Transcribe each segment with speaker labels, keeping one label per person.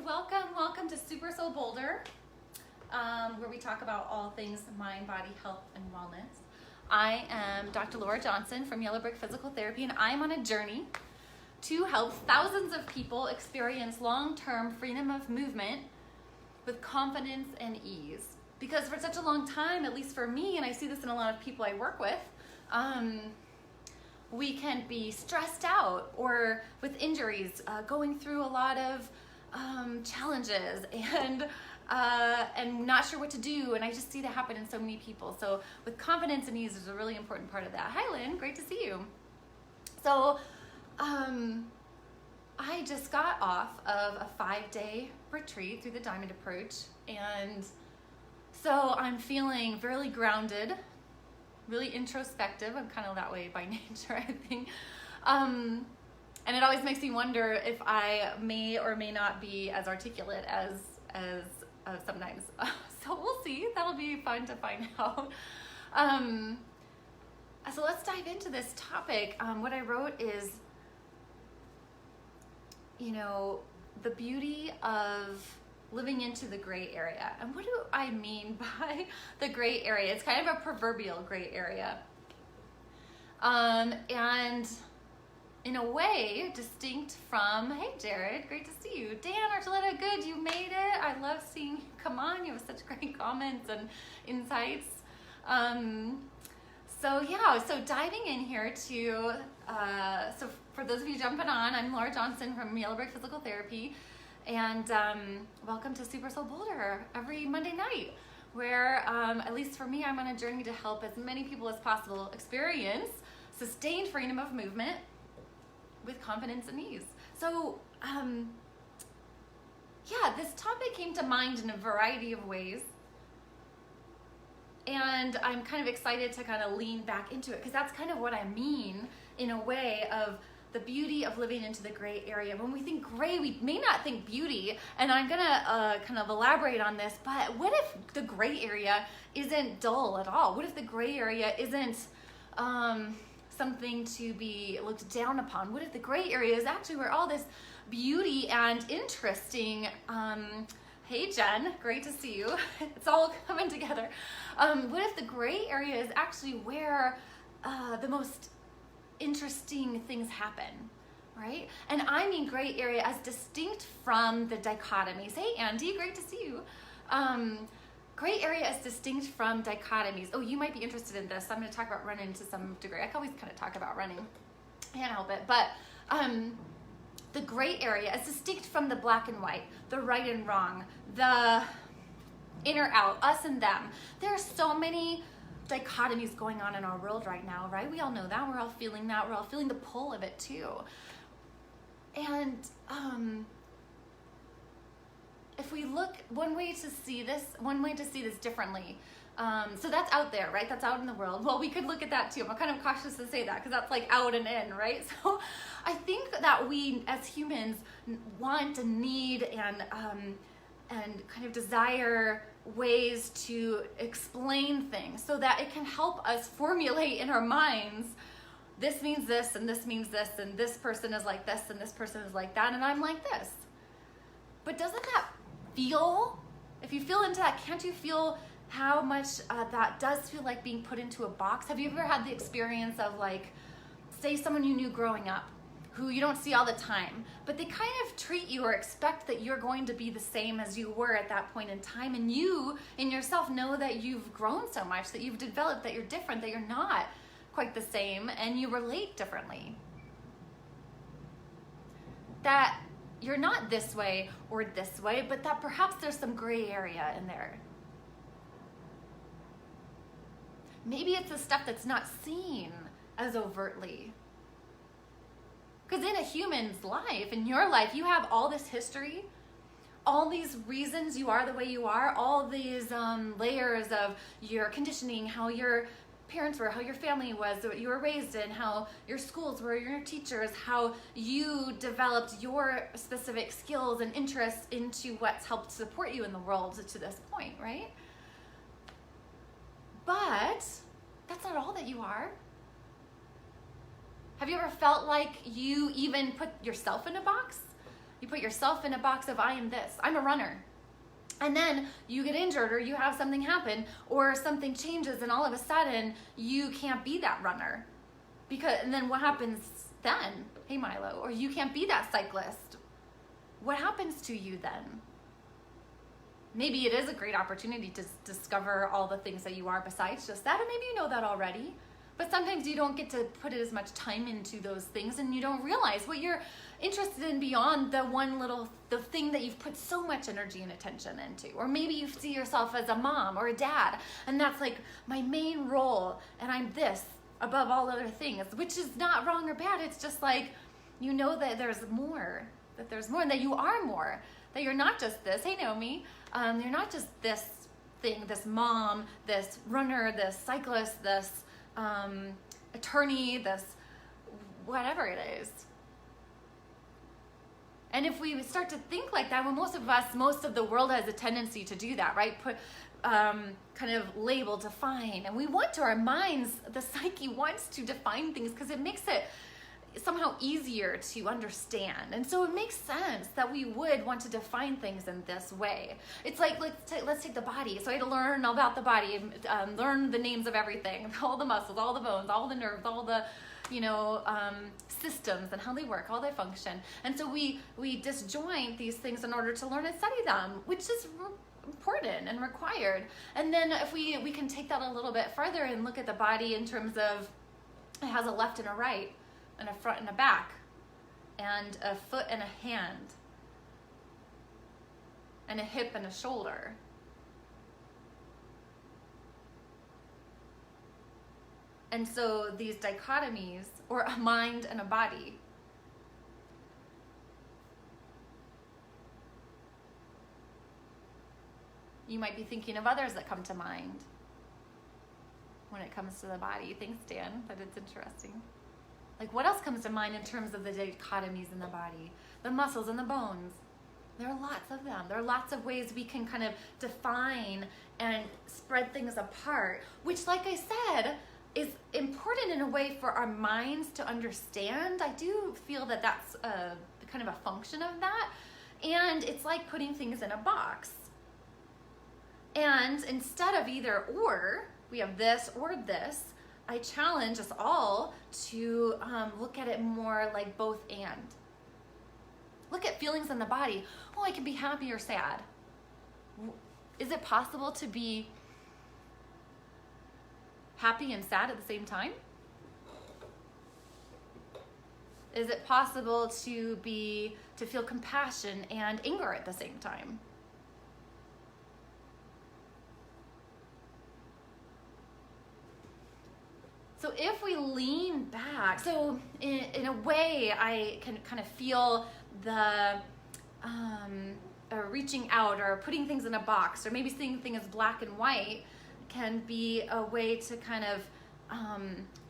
Speaker 1: welcome to Supersoul Boulder, where we talk about all things mind, body, health, and wellness. I am Dr. Lara Johnson from Yellow Brick Physical Therapy, and I'm on a journey to help thousands of people experience long-term freedom of movement with confidence and ease. Because for such a long time, at least for me, and I see this in a lot of people I work with, we can be stressed out or with injuries, going through a lot of challenges and not sure what to do. And I just see that happen in so many people. So with confidence and ease is a really important part of that. Hi, Lynn, great to see you. So I just got off of a 5-day retreat through the Diamond Approach. And so I'm feeling really grounded, really introspective. I'm kind of that way by nature, I think. And it always makes me wonder if I may or may not be as articulate as sometimes. So we'll see. That'll be fun to find out. So let's dive into this topic. What I wrote is, the beauty of living into the gray area. And what do I mean by the gray area? It's kind of a proverbial gray area. And in a way, distinct from, hey Jared, great to see you. Dan, Archuleta, good, you made it. I love seeing you come on. You have such great comments and insights. So diving in here to, so for those of you jumping on, I'm Lara Johnson from Yellow Brick Physical Therapy. And welcome to Supersoul Boulder every Monday night, where, at least for me, I'm on a journey to help as many people as possible experience sustained freedom of movement with confidence and ease. So, this topic came to mind in a variety of ways. And I'm kind of excited to kind of lean back into it, because that's kind of what I mean in a way of the beauty of living into the gray area. When we think gray, we may not think beauty, and I'm gonna kind of elaborate on this, but what if the gray area isn't dull at all? What if the gray area isn't something to be looked down upon? What if the gray area is actually where all this beauty and interesting, hey Jen, great to see you. It's all coming together. What if the gray area is actually where the most interesting things happen, right? And I mean gray area as distinct from the dichotomies. Hey Andy, great to see you. Gray area is distinct from dichotomies. Oh, you might be interested in this. I'm going to talk about running to some degree. I can always kind of talk about running. I can't help it. But the gray area is distinct from the black and white, the right and wrong, the inner out, us and them. There are so many dichotomies going on in our world right now, right? We all know that. We're all feeling that. We're all feeling the pull of it too. And if we look, one way to see this differently. So that's out there, right? That's out in the world. Well, we could look at that too. I'm kind of cautious to say that because that's like out and in, right? So I think that we as humans want and need and kind of desire ways to explain things so that it can help us formulate in our minds, this means this and this means this and this person is like this and this person is like that and I'm like this. But doesn't that feel, if you feel into that, can't you feel how much that does feel like being put into a box? Have you ever had the experience of, like, say someone you knew growing up who you don't see all the time, but they kind of treat you or expect that you're going to be the same as you were at that point in time, and you in yourself know that you've grown so much, that you've developed, that you're different, that you're not quite the same, and you relate differently. That you're not this way or this way, but that perhaps there's some gray area in there. Maybe it's the stuff that's not seen as overtly. Because in a human's life, in your life, you have all this history, all these reasons you are the way you are, all these layers of your conditioning, how your parents were, how your family was, what you were raised in, how your schools were, your teachers, how you developed your specific skills and interests into what's helped support you in the world to this point, right? But that's not all that you are. Have you ever felt like you even put yourself in a box? You put yourself in a box of I am this, I'm a runner. And then you get injured or you have something happen or something changes and all of a sudden you can't be that runner. And then what happens then? Hey Milo, or you can't be that cyclist. What happens to you then? Maybe it is a great opportunity to discover all the things that you are besides just that, or maybe you know that already. But sometimes you don't get to put as much time into those things and you don't realize what you're interested in beyond the thing that you've put so much energy and attention into. Or maybe you see yourself as a mom or a dad and that's like my main role and I'm this above all other things, which is not wrong or bad. It's just like, you know that there's more, and that you are more, that you're not just this. Hey Naomi, you're not just this thing, this mom, this runner, this cyclist, this attorney, this whatever it is. And if we start to think like that, well, most of the world has a tendency to do that, right? Put kind of label, define, and we want to, our minds, the psyche wants to define things because it makes it somehow easier to understand. And so it makes sense that we would want to define things in this way. It's like, let's take the body. So I had to learn about the body, learn the names of everything, all the muscles, all the bones, all the nerves, all the, systems and how they work, how they function. And so we disjoint these things in order to learn and study them, which is important and required. And then if we can take that a little bit further and look at the body in terms of it has a left and a right, and a front and a back, and a foot and a hand, and a hip and a shoulder. And so these dichotomies, or a mind and a body, you might be thinking of others that come to mind when it comes to the body. Thanks, Dan, but it's interesting. Like, what else comes to mind in terms of the dichotomies in the body? The muscles and the bones. There are lots of them. There are lots of ways we can kind of define and spread things apart, which, like I said, is important in a way for our minds to understand. I do feel that that's kind of a function of that. And it's like putting things in a box. And instead of either or, we have this or this, I challenge us all to look at it more like both and. Look at feelings in the body. Oh, I can be happy or sad. Is it possible to be happy and sad at the same time? Is it possible to feel compassion and anger at the same time? So if we lean back, so in a way I can kind of feel the reaching out or putting things in a box or maybe seeing things as black and white can be a way to kind of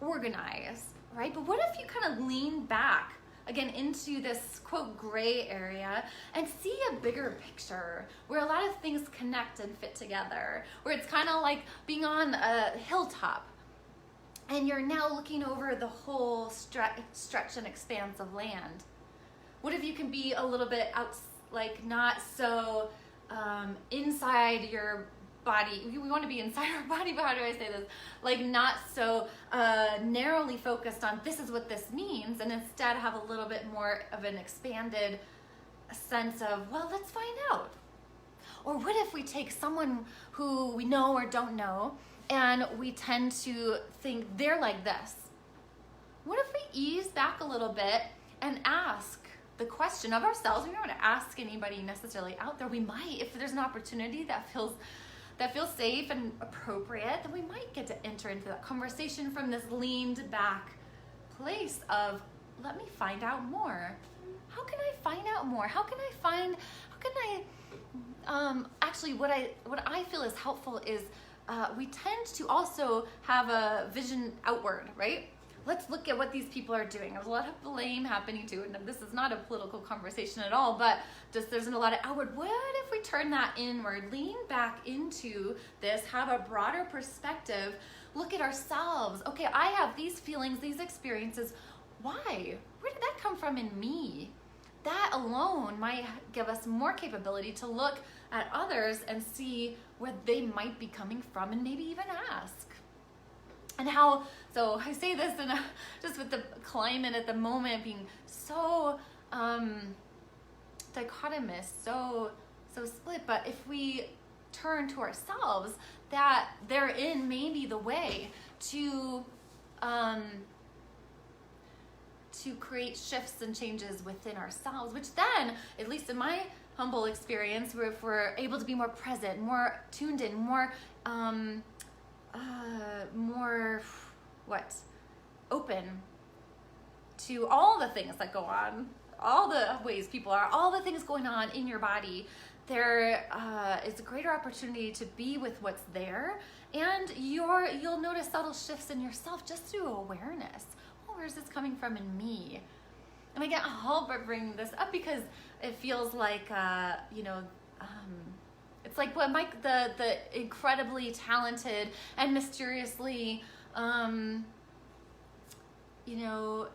Speaker 1: organize, right? But what if you kind of lean back again into this quote gray area and see a bigger picture where a lot of things connect and fit together, where it's kind of like being on a hilltop and you're now looking over the whole stretch and expanse of land. What if you can be a little bit out, like not so inside your body? We want to be inside our body, but how do I say this? Like not so narrowly focused on this is what this means, and instead have a little bit more of an expanded sense of, well, let's find out. Or what if we take someone who we know or don't know, and we tend to think they're like this? What if we ease back a little bit and ask the question of ourselves? We don't want to ask anybody necessarily out there. We might, if there's an opportunity that feels safe and appropriate, then we might get to enter into that conversation from this leaned back place of, let me find out more. How can I find out more? Actually what I feel is helpful is we tend to also have a vision outward, right? Let's look at what these people are doing. There's a lot of blame happening too, and this is not a political conversation at all, but just there's a lot of outward. What if we turn that inward, lean back into this, have a broader perspective, look at ourselves. Okay, I have these feelings, these experiences. Why? Where did that come from in me? that alone might give us more capability to look at others and see where they might be coming from, and maybe even ask. And how, so I say this in just with the climate at the moment being so dichotomous, so split, but if we turn to ourselves, that therein may be the way to create shifts and changes within ourselves, which then, at least in my humble experience, if we're able to be more present, more tuned in, more open to all the things that go on, all the ways people are, all the things going on in your body, there is a greater opportunity to be with what's there, and you'll notice subtle shifts in yourself just through awareness. Oh, where's this coming from in me? And I can't help but bring this up because it feels like it's like what Mike, the incredibly talented and mysteriously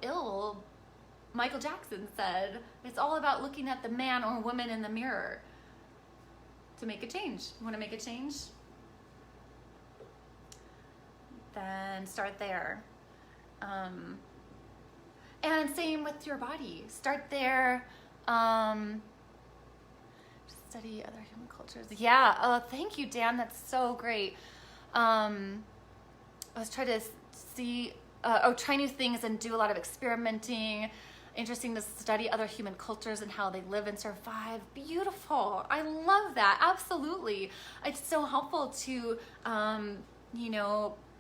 Speaker 1: ill Michael Jackson said, it's all about looking at the man or woman in the mirror to make a change. You want to make a change? Then start there. And same with your body. Start there. Study other human cultures. Yeah. Thank you, Dan. That's so great. I was trying to try new things and do a lot of experimenting. Interesting to study other human cultures and how they live and survive. Beautiful. I love that. Absolutely. It's so helpful to,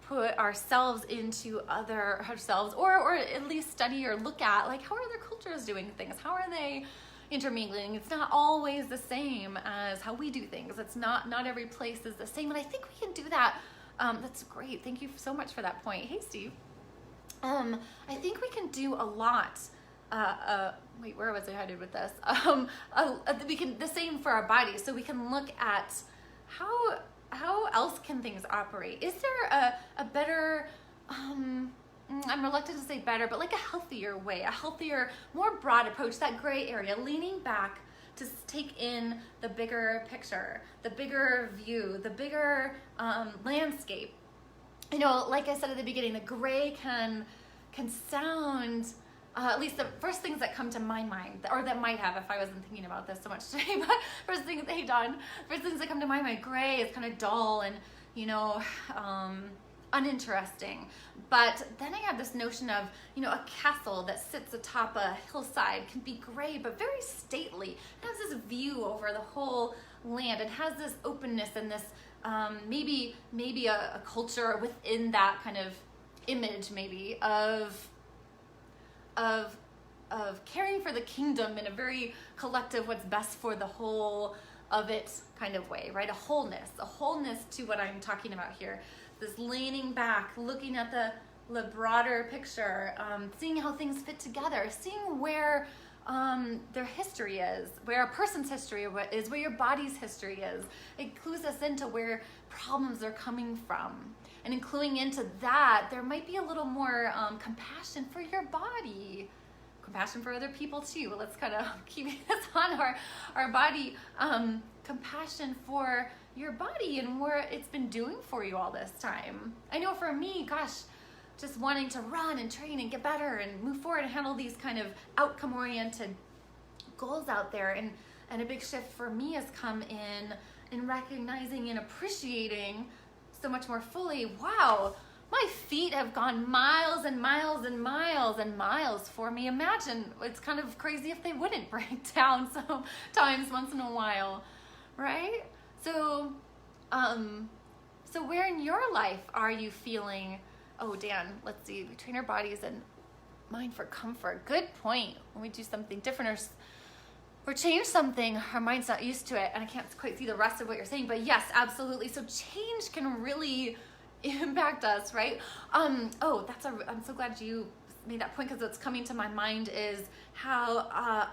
Speaker 1: put ourselves into ourselves, or at least study or look at, like, how are other cultures doing things? How are they intermingling? It's not always the same as how we do things. It's not every place is the same. And I think we can do that. That's great. Thank you so much for that point. Hey, Steve. I think we can do a lot. Wait, where was I headed with this? We can, the same for our bodies. So we can look at how else can things operate? Is there a better, I'm reluctant to say better, but like a healthier way, a healthier, more broad approach, that gray area, leaning back to take in the bigger picture, the bigger view, the bigger landscape. Like I said at the beginning, the gray can sound, at least the first things that come to my mind, or that might have if I wasn't thinking about this so much today, but first things that come to my mind, gray is kind of dull and, uninteresting. But then I have this notion of, a castle that sits atop a hillside can be gray, but very stately. It has this view over the whole land. It has this openness and this, maybe a culture within that kind of image, maybe of caring for the kingdom in a very collective, what's best for the whole of it kind of way, right? A wholeness to what I'm talking about here. This leaning back, looking at the broader picture, seeing how things fit together, seeing where their history is, where a person's history is, where your body's history is. It clues us into where problems are coming from. And in cluing into that, there might be a little more compassion for your body, compassion for other people too. Let's kind of keep this on our body. Compassion for your body and what it's been doing for you all this time. I know for me, gosh, just wanting to run and train and get better and move forward and handle these kind of outcome-oriented goals out there. And a big shift for me has come in recognizing and appreciating so much more fully, wow, my feet have gone miles and miles and miles and miles for me. Imagine, it's kind of crazy if they wouldn't break down sometimes once in a while, right? So where in your life are you feeling, oh, Dan, let's see, we train our bodies and mind for comfort. Good point. When we do something different or change something, our mind's not used to it, and I can't quite see the rest of what you're saying, but yes, absolutely. So change can really impact us, right? I'm so glad you made that point, because what's coming to my mind is how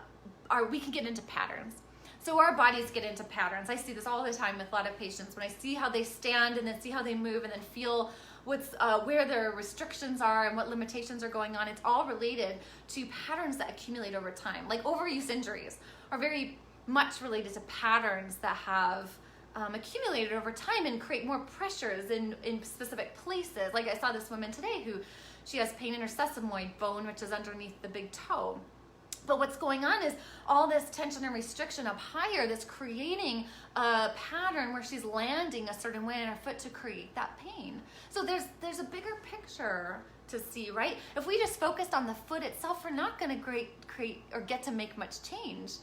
Speaker 1: we can get into patterns. So our bodies get into patterns. I see this all the time with a lot of patients when I see how they stand and then see how they move and then feel where their restrictions are and what limitations are going on. It's all related to patterns that accumulate over time. Like overuse injuries are very much related to patterns that have accumulated over time and create more pressures in specific places. Like I saw this woman today who she has pain in her sesamoid bone, which is underneath the big toe. But what's going on is all this tension and restriction up higher that's creating a pattern where she's landing a certain way in her foot to create that pain. So there's a bigger picture to see, right? If we just focused on the foot itself, we're not going to create or get to make much change.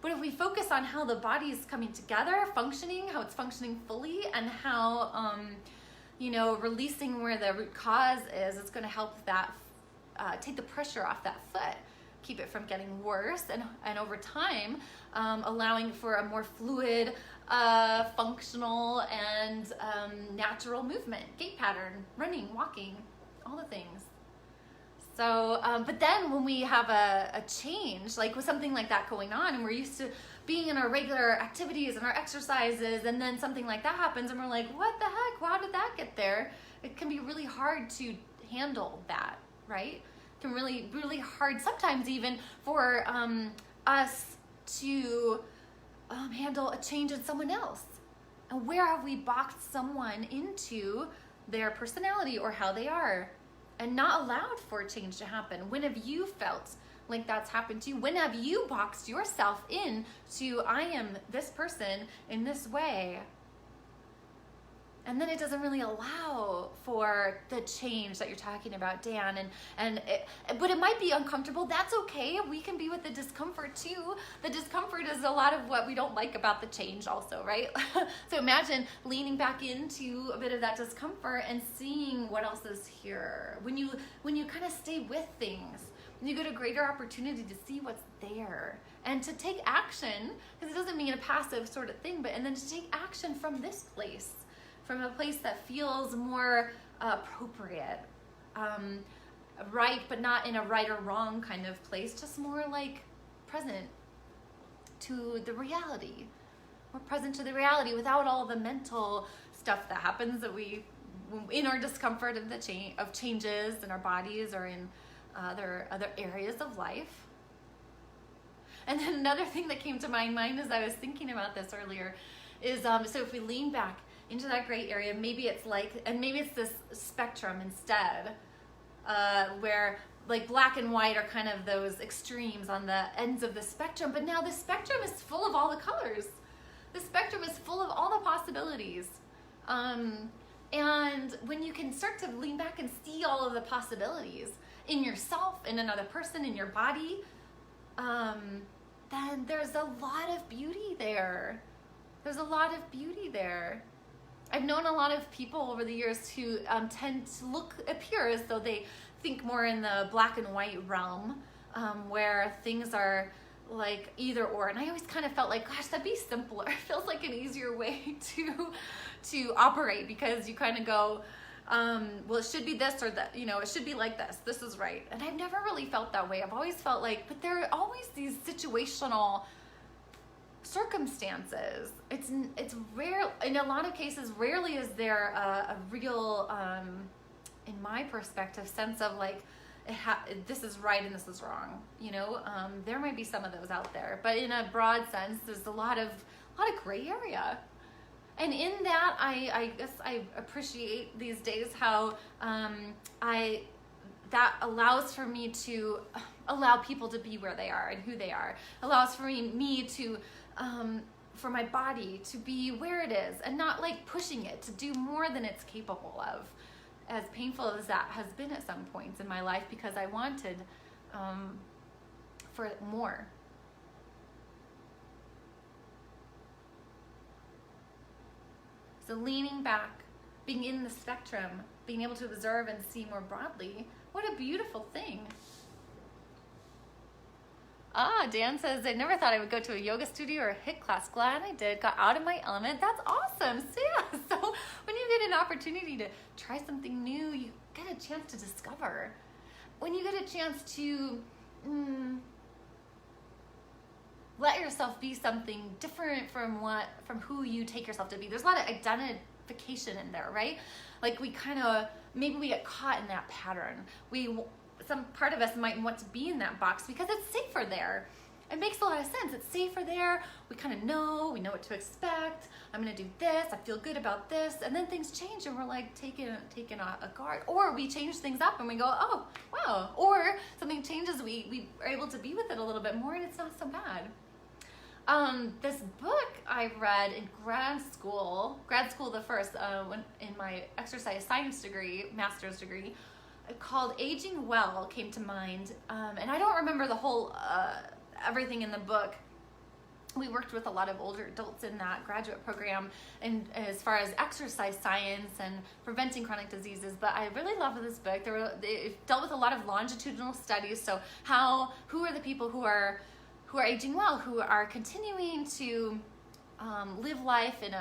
Speaker 1: But if we focus on how the body is coming together, functioning, how it's functioning fully, and how, releasing where the root cause is, it's going to help that take the pressure off that foot, keep it from getting worse, and over time, allowing for a more fluid, functional, and natural movement, gait pattern, running, walking, all the things. So, but then when we have a change, like with something like that going on, and we're used to being in our regular activities and our exercises, and then something like that happens, and we're like, what the heck? How did that get there? It can be really hard to handle that, right? It can really, really hard sometimes even for us to handle a change in someone else. And where have we boxed someone into their personality or how they are, and not allowed for a change to happen? When have you felt like that's happened to you? When have you boxed yourself in to, I am this person in this way? And then it doesn't really allow for the change that you're talking about, Dan. But it might be uncomfortable. That's okay. We can be with the discomfort too. The discomfort is a lot of what we don't like about the change also, right? So imagine leaning back into a bit of that discomfort and seeing what else is here. When you kind of stay with things, you get a greater opportunity to see what's there and to take action, because it doesn't mean a passive sort of thing, and then to take action from this place. From a place that feels more appropriate, right, but not in a right or wrong kind of place, just more like present to the reality. More present to the reality without all the mental stuff that happens that we, in our discomfort of of changes in our bodies or in other areas of life. And then another thing that came to my mind as I was thinking about this earlier is, so if we lean back into that gray area, maybe it's this spectrum instead, where like black and white are kind of those extremes on the ends of the spectrum, but now the spectrum is full of all the colors. The spectrum is full of all the possibilities. And when you can start to lean back and see all of the possibilities in yourself, in another person, in your body, then there's a lot of beauty there. There's a lot of beauty there. I've known a lot of people over the years who tend to appear as though they think more in the black and white realm, where things are like either or. And I always kind of felt like, gosh, that'd be simpler. It feels like an easier way to operate, because you kind of go, well, it should be this or that, it should be like this. This is right. And I've never really felt that way. I've always felt like, but there are always these situational circumstances. It's rare, in a lot of cases, rarely is there a real, in my perspective, sense of like, this is right and this is wrong. There might be some of those out there, but in a broad sense, there's a lot of gray area. And in that, I guess I appreciate these days how that allows for me to allow people to be where they are and who they are. Allows for me to for my body to be where it is and not like pushing it to do more than it's capable of, as painful as that has been at some points in my life, because I wanted for more. So leaning back, being in the spectrum, being able to observe and see more broadly, what a beautiful thing. Dan says, I never thought I would go to a yoga studio or a HIIT class. Glad I did. Got out of my element. That's awesome. So yeah, so when you get an opportunity to try something new, you get a chance to discover. When you get a chance to let yourself be something different from who you take yourself to be. There's a lot of identification in there, right? Like we kind of maybe we get caught in that pattern. Some part of us might want to be in that box because it's safer there. It makes a lot of sense. It's safer there. We kind of know, we know what to expect. I'm going to do this. I feel good about this. And then things change and we're like taking a guard. Or we change things up and we go, oh, wow. Or something changes, we are able to be with it a little bit more and it's not so bad. This book I read in grad school the first, when in my exercise science degree, master's degree, called Aging Well came to mind. And I don't remember the whole, everything in the book. We worked with a lot of older adults in that graduate program, and as far as exercise science and preventing chronic diseases. But I really loved this book. It dealt with a lot of longitudinal studies. So who are the people who are aging well, who are continuing to live life in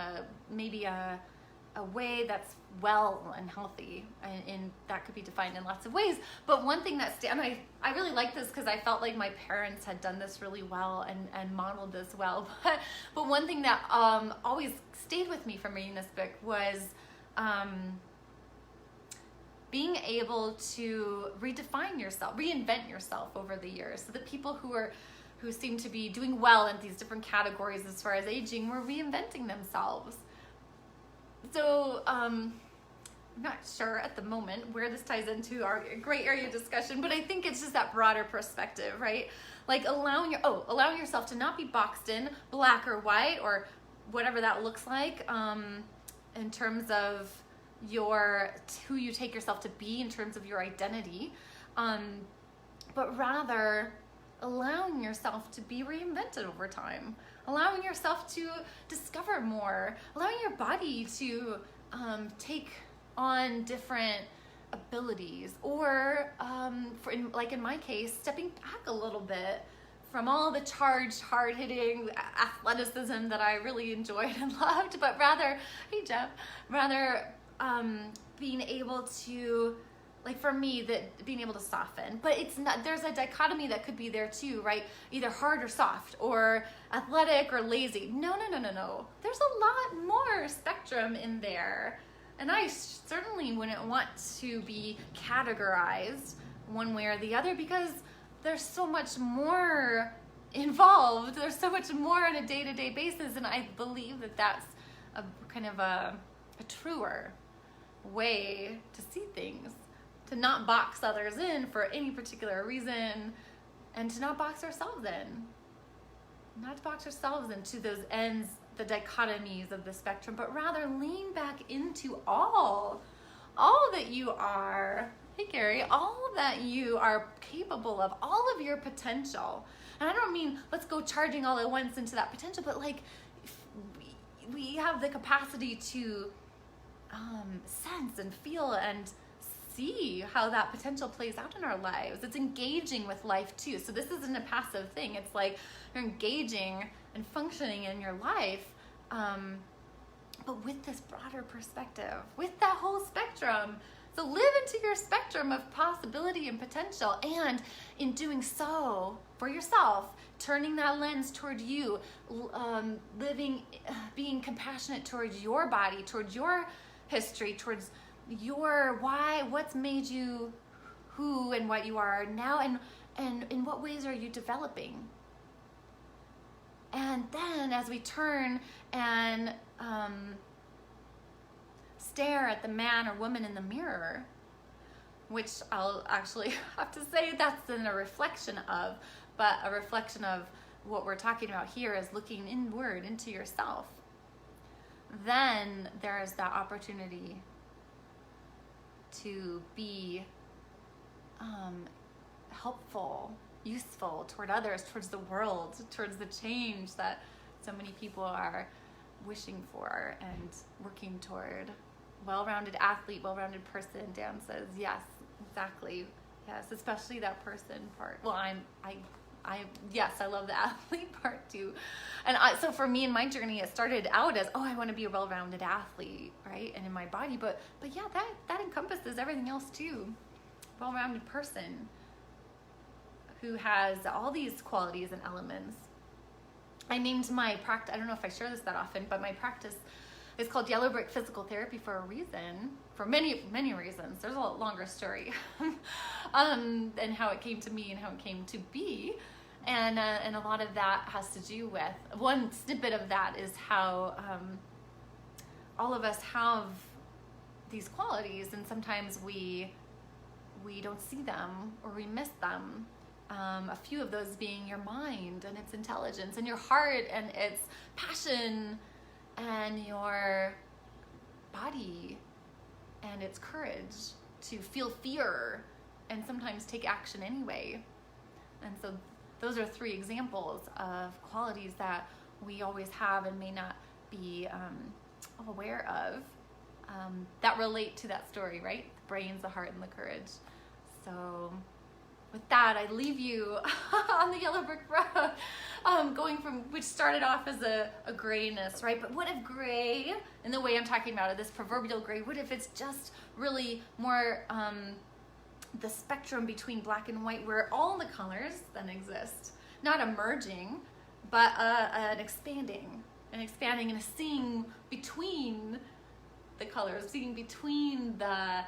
Speaker 1: maybe a way that's well and healthy, and that could be defined in lots of ways. But one thing I really like this because I felt like my parents had done this really well and modeled this well. But one thing that always stayed with me from reading this book was being able to redefine yourself, reinvent yourself over the years. So the people who seem to be doing well in these different categories as far as aging were reinventing themselves. So I'm not sure at the moment where this ties into our gray area discussion, but I think it's just that broader perspective, right? Like allowing yourself to not be boxed in black or white or whatever that looks like, in terms of who you take yourself to be in terms of your identity, but rather allowing yourself to be reinvented over time, allowing yourself to discover more, allowing your body to take on different abilities, or in my case, stepping back a little bit from all the charged, hard-hitting athleticism that I really enjoyed and loved, but rather being able to, like for me, that being able to soften. But it's not, there's a dichotomy that could be there too, right? Either hard or soft, or athletic or lazy. No. There's a lot more spectrum in there. And I certainly wouldn't want to be categorized one way or the other, because there's so much more involved. There's so much more on a day-to-day basis. And I believe that that's a kind of a truer way to see things. To not box others in for any particular reason, and to not box ourselves in. Not to box ourselves into those ends, the dichotomies of the spectrum, but rather lean back into all that you are. Hey Gary, all that you are capable of, all of your potential. And I don't mean let's go charging all at once into that potential, but like we have the capacity to sense and feel and see how that potential plays out in our lives. It's engaging with life too. So this isn't a passive thing. It's like you're engaging and functioning in your life, but with this broader perspective, with that whole spectrum. So live into your spectrum of possibility and potential, and in doing so for yourself, turning that lens toward you, being compassionate towards your body, towards your history, towards your why, what's made you who and what you are now, and in what ways are you developing. And then as we turn and stare at the man or woman in the mirror, which I'll actually have to say that's in a reflection of, but a reflection of what we're talking about here is looking inward into yourself, then there's that opportunity to be helpful, useful toward others, towards the world, towards the change that so many people are wishing for and working toward. Well-rounded athlete, well-rounded person, Dan says, yes, exactly. Yes, especially that person part. Well, yes, I love the athlete part too. And so for me in my journey, it started out as, I want to be a well-rounded athlete, right? And in my body, but yeah, that encompasses everything else too. Well-rounded person who has all these qualities and elements. I named my practice, I don't know if I share this that often, but my practice It's called Yellow Brick Physical Therapy for a reason, for many, many reasons. There's a longer story and how it came to me and how it came to be. And a lot of that has to do with, one snippet of that is how all of us have these qualities, and sometimes we don't see them or we miss them. A few of those being your mind and its intelligence, and your heart and its passion, and your body and its courage to feel fear and sometimes take action anyway. And so those are 3 examples of qualities that we always have and may not be aware of that relate to that story, right? The brains, the heart, and the courage. So with that, I leave you on the yellow brick road, going from, which started off as a grayness, right? But what if gray, in the way I'm talking about it, this proverbial gray, what if it's just really more the spectrum between black and white, where all the colors then exist, not emerging, but an expanding and a seeing between the colors, seeing between the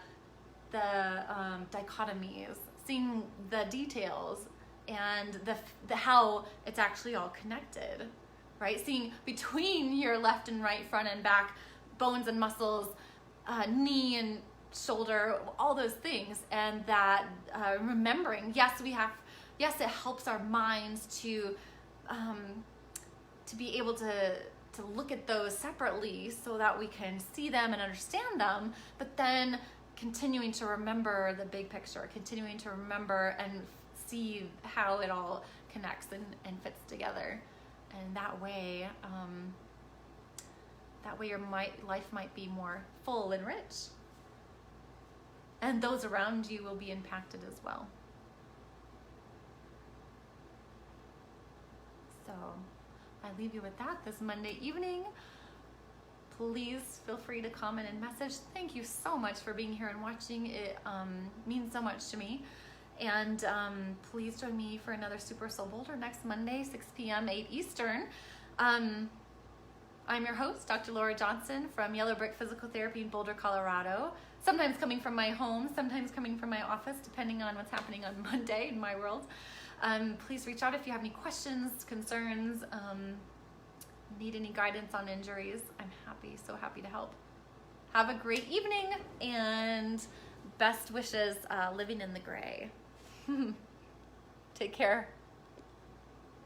Speaker 1: dichotomies, seeing the details and the how it's actually all connected, right? Seeing between your left and right, front and back, bones and muscles, knee and shoulder, all those things. And that remembering, yes, it helps our minds to be able to look at those separately so that we can see them and understand them, but then continuing to remember the big picture, continuing to remember and see how it all connects and fits together. And that way your life might be more full and rich. And those around you will be impacted as well. So I leave you with that this Monday evening. Please feel free to comment and message. Thank you so much for being here and watching. It means so much to me. And please join me for another Supersoul Boulder next Monday, 6 p.m., 8 Eastern. I'm your host, Dr. Lara Johnson from Yellow Brick Physical Therapy in Boulder, Colorado. Sometimes coming from my home, sometimes coming from my office, depending on what's happening on Monday in my world. Please reach out if you have any questions, concerns, need any guidance on injuries. I'm so happy to help. Have a great evening and best wishes living in the gray. Take care.